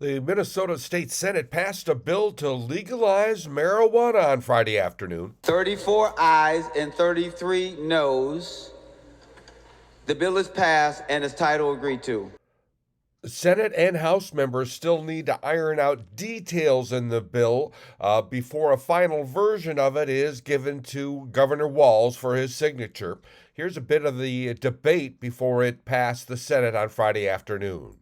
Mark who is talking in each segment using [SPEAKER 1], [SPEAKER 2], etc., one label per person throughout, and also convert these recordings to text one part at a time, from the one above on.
[SPEAKER 1] The Minnesota State Senate passed a bill to legalize marijuana on Friday afternoon.
[SPEAKER 2] 34 ayes and 33 noes. The bill is passed and its title agreed to.
[SPEAKER 1] Senate and House members still need to iron out details in the bill before a final version of it is given to Governor Walz for his signature. Here's a bit of the debate before it passed the Senate on Friday afternoon.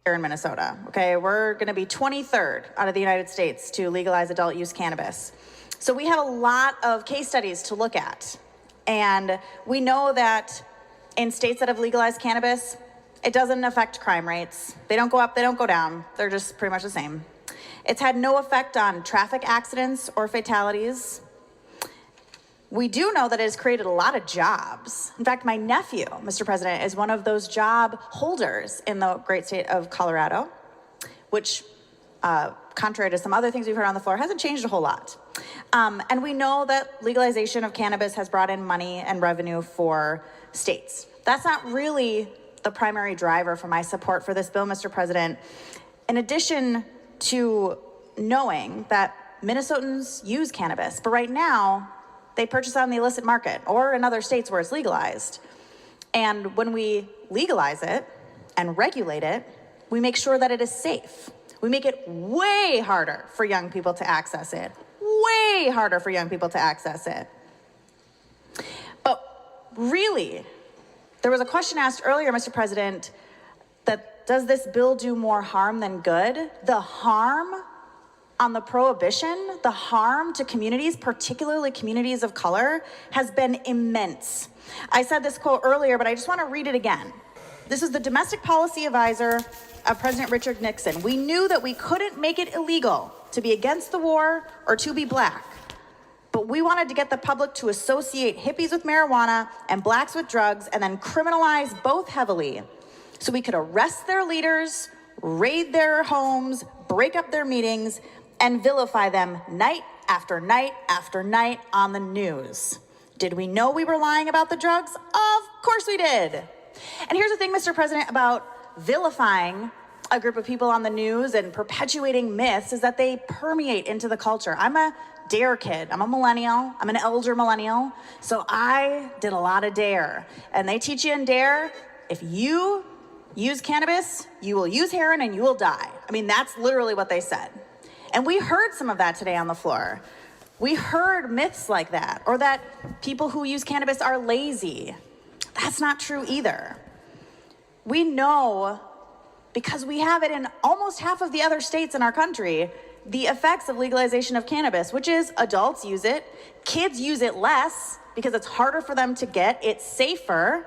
[SPEAKER 3] Here in Minnesota, okay, we're going to be 23rd out of the United States to legalize adult use cannabis. So we have a lot of case studies to look at. And we know that in states that have legalized cannabis, it doesn't affect crime rates. They don't go up, they don't go down. They're just pretty much the same. It's had no effect on traffic accidents or fatalities. We do know that it has created a lot of jobs. In fact, my nephew, Mr. President, is one of those job holders in the great state of Colorado, which, contrary to some other things we've heard on the floor, hasn't changed a whole lot. And we know that legalization of cannabis has brought in money and revenue for states. That's not really the primary driver for my support for this bill, Mr. President. In addition to knowing that Minnesotans use cannabis, but right now, they purchase on the illicit market or in other states where it's legalized. And when we legalize it and regulate it, we make sure that it is safe. We make it way harder for young people to access it. Way harder for young people to access it. But really, there was a question asked earlier, Mr. President, that does this bill do more harm than good? The harm on the prohibition, the harm to communities, particularly communities of color, has been immense. I said this quote earlier, but I just want to read it again. This is the domestic policy advisor of President Richard Nixon. We knew that we couldn't make it illegal to be against the war or to be black, but we wanted to get the public to associate hippies with marijuana and blacks with drugs and then criminalize both heavily so we could arrest their leaders, raid their homes, break up their meetings, and vilify them night after night after night on the news. Did we know we were lying about the drugs? Of course we did. And here's the thing, Mr. President, about vilifying a group of people on the news and perpetuating myths is that they permeate into the culture. I'm a DARE kid. I'm a millennial. I'm an elder millennial. So I did a lot of DARE. And they teach you in DARE, if you use cannabis, you will use heroin and you will die. I mean, that's literally what they said. And we heard some of that today on the floor. We heard myths like that, or that people who use cannabis are lazy. That's not true either. We know, because we have it in almost half of the other states in our country, the effects of legalization of cannabis, which is adults use it, kids use it less because it's harder for them to get, it's safer,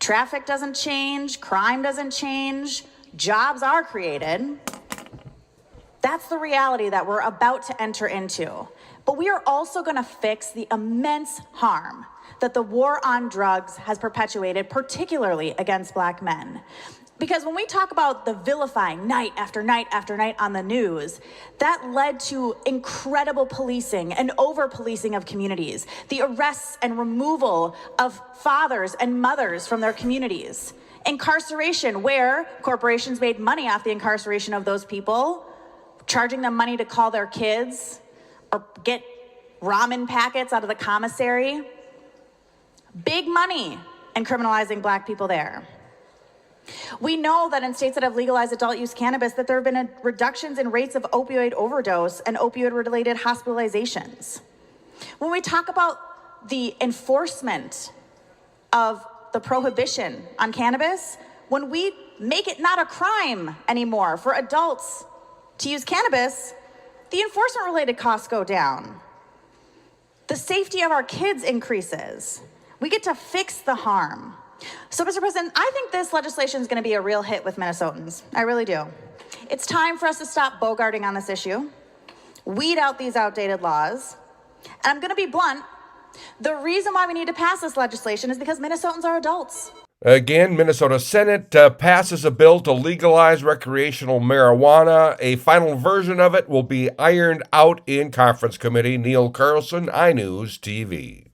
[SPEAKER 3] traffic doesn't change, crime doesn't change, jobs are created. That's the reality that we're about to enter into. But we are also going to fix the immense harm that the war on drugs has perpetuated, particularly against black men. Because when we talk about the vilifying night after night after night on the news, that led to incredible policing and over-policing of communities, the arrests and removal of fathers and mothers from their communities, incarceration where corporations made money off the incarceration of those people, charging them money to call their kids or get ramen packets out of the commissary. Big money in criminalizing black people there. We know that in states that have legalized adult use cannabis that there have been reductions in rates of opioid overdose and opioid-related hospitalizations. When we talk about the enforcement of the prohibition on cannabis, when we make it not a crime anymore for adults to use cannabis, the enforcement-related costs go down. The safety of our kids increases. We get to fix the harm. So, Mr. President, I think this legislation is going to be a real hit with Minnesotans. I really do. It's time for us to stop bogarting on this issue, weed out these outdated laws, and I'm going to be blunt. The reason why we need to pass this legislation is because Minnesotans are adults.
[SPEAKER 1] Again, Minnesota Senate passes a bill to legalize recreational marijuana. A final version of it will be ironed out in conference committee. Neil Carlson, iNewZ TV.